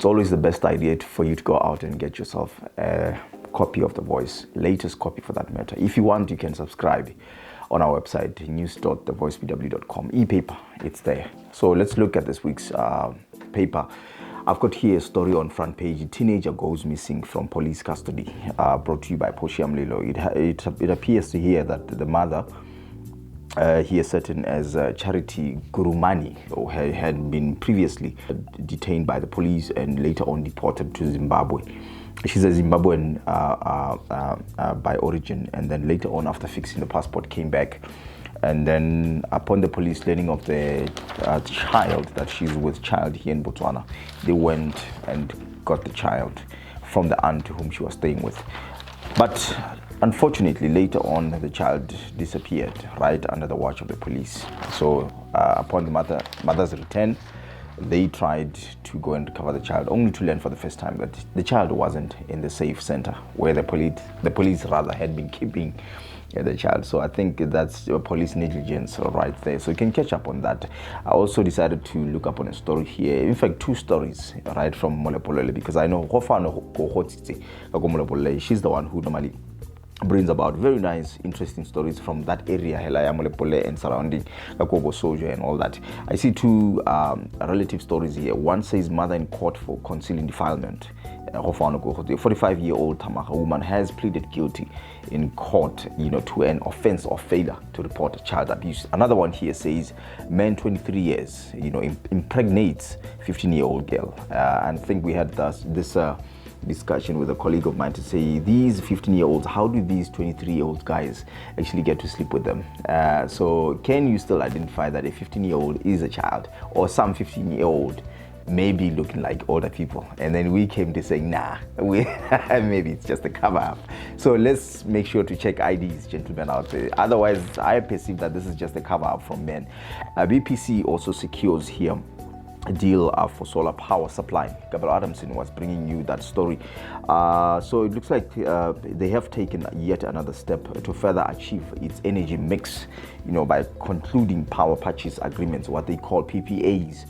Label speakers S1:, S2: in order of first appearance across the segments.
S1: it's always the best idea for you to go out and get yourself a copy of The Voice, latest copy for that matter. If you want, you can subscribe on our website, news.thevoicebw.com. E-paper, it's there. So let's look at this week's paper. I've got here a story on front page. A teenager goes missing from police custody, brought to you by Portia Mlilo. It appears here that the mother, here certain as Charity Gurumani, had been previously detained by the police and later on deported to Zimbabwe. She's a Zimbabwean by origin, and then later on, after fixing the passport, came back. And then upon the police learning of the child, that she's with child here in Botswana, they went and got the child from the aunt whom she was staying with. But unfortunately, later on, the child disappeared right under the watch of the police. So upon the mother's return, they tried to go and recover the child, only to learn for the first time that the child wasn't in the safe center where the police rather had been keeping the child. So I think that's police negligence right there. So you can catch up on that. I also decided to look up on a story here. In fact, two stories right from Molepolele, because I know she's the one who normally brings about very nice, interesting stories from that area, Helaya Molepole and surrounding Kakobo Soja and all that. I see two relative stories here. One says mother in court for concealing defilement. A 45-year-old Tamaka woman has pleaded guilty in court, to an offense of failure to report child abuse. Another one here says man 23 years, impregnates 15-year-old girl. And I think we had this discussion with a colleague of mine to say, these 15-year-olds, how do these 23-year-old guys actually get to sleep with them? So can you still identify that a 15-year-old is a child, or some 15-year-old may be looking like older people? And then we came to say, nah, maybe it's just a cover up. So let's make sure to check IDs, gentlemen out there. Otherwise, I perceive that this is just a cover up from men. BPC also secures here a deal for solar power supply. Gabriel Adamson was bringing you that story. So it looks like they have taken yet another step to further achieve its energy mix, by concluding power purchase agreements, what they call PPAs,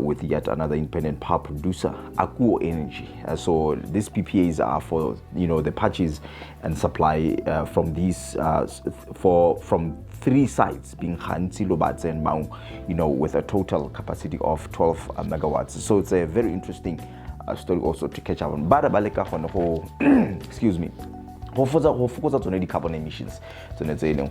S1: with yet another independent power producer, Akuo Energy. So these PPAs are for the purchase and supply from these from three sites, being Khantsi, Lobatse and Maung, with a total capacity of 12 megawatts. So it's a very interesting story also to catch up on. Excuse me. Go focus on the carbon emissions. So let's say and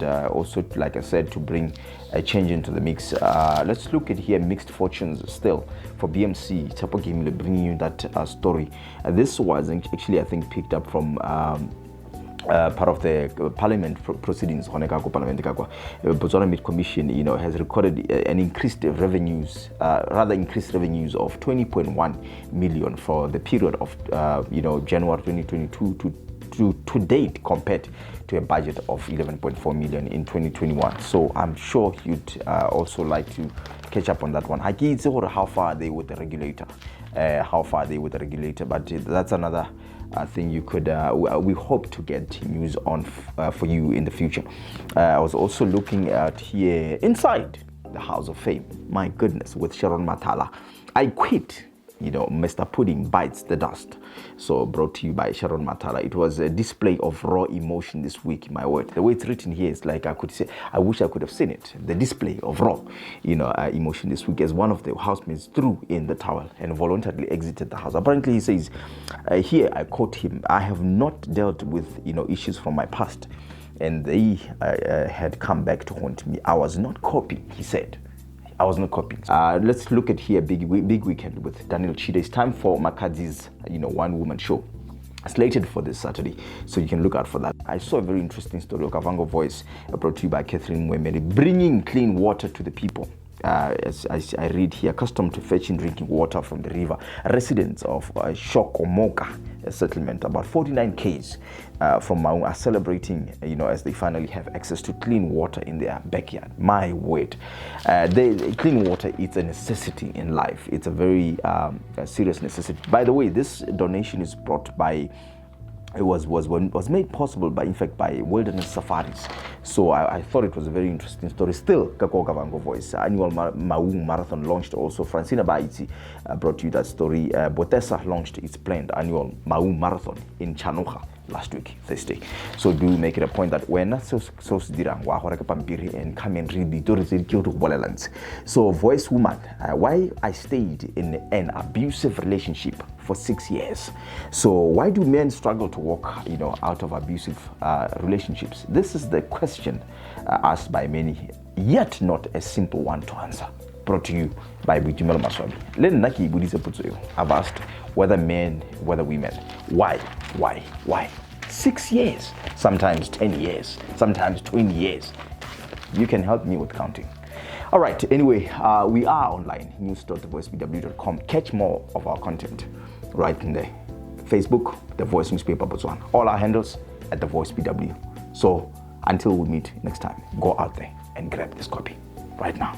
S1: also, like I said, to bring a change into the mix. Let's look at here mixed fortunes still for BMC. Chapo Gimile bringing you that story. This was actually, I think, picked up from part of the parliament proceedings. Botswana Meat Commission, has recorded an increased revenues of 20.1 million for the period of January 2022 to date, compared to a budget of 11.4 million in 2021. So I'm sure you'd also like to catch up on that one. How far are they with the regulator? But that's another thing you could we hope to get news on for you in the future. I was also looking at here inside the House of Fame. My goodness, with Sharon Matala. I quit. Mr. Pudding bites the dust. So brought to you by Sharon Matala. It was a display of raw emotion this week, my word. The way it's written here is like I could say, I wish I could have seen it. The display of raw, emotion this week, as one of the housemates threw in the towel and voluntarily exited the house. Apparently, he says, here I quote him, "I have not dealt with, issues from my past, and they had come back to haunt me. I was not copying," he said. I was not copying. Let's look at here big weekend with Daniel Chida. It's time for Makadzi's one woman show, slated for this Saturday, so you can look out for that. I saw a very interesting story of Kavango Voice, brought to you by Catherine Mwemere, bringing clean water to the people. As I read here, accustomed to fetching drinking water from the river, residents of Shokomoka, a settlement about 49 k's from Maung, are celebrating, as they finally have access to clean water in their backyard. My word. Clean water, it's a necessity in life. It's a very serious necessity. By the way, this donation is brought by it was made possible by, in fact, by wilderness safaris. So I thought it was a very interesting story. Still, Kako Kavango Voice annual Maung Marathon launched also. Francina Baiti brought you that story. Botessa launched its planned annual Maung Marathon in Chanocha last week, Thursday. So do make it a point that we're not so dirang and come and read the. So Voice Woman, why I stayed in an abusive relationship for 6 years. So why do men struggle to walk, out of abusive relationships? This is the question asked by many, yet not a simple one to answer. Brought to you by Butimel Maswabi. Len Naki Buddhisa Putsuyo. I've asked whether men, whether women. Why? 6 years, sometimes 10 years, sometimes 20 years. You can help me with counting. All right, anyway, we are online, news.thevoicebw.com. Catch more of our content right in there. Facebook, The Voice Newspaper Botswana. All our handles at The Voice BW. So until we meet next time, go out there and grab this copy right now.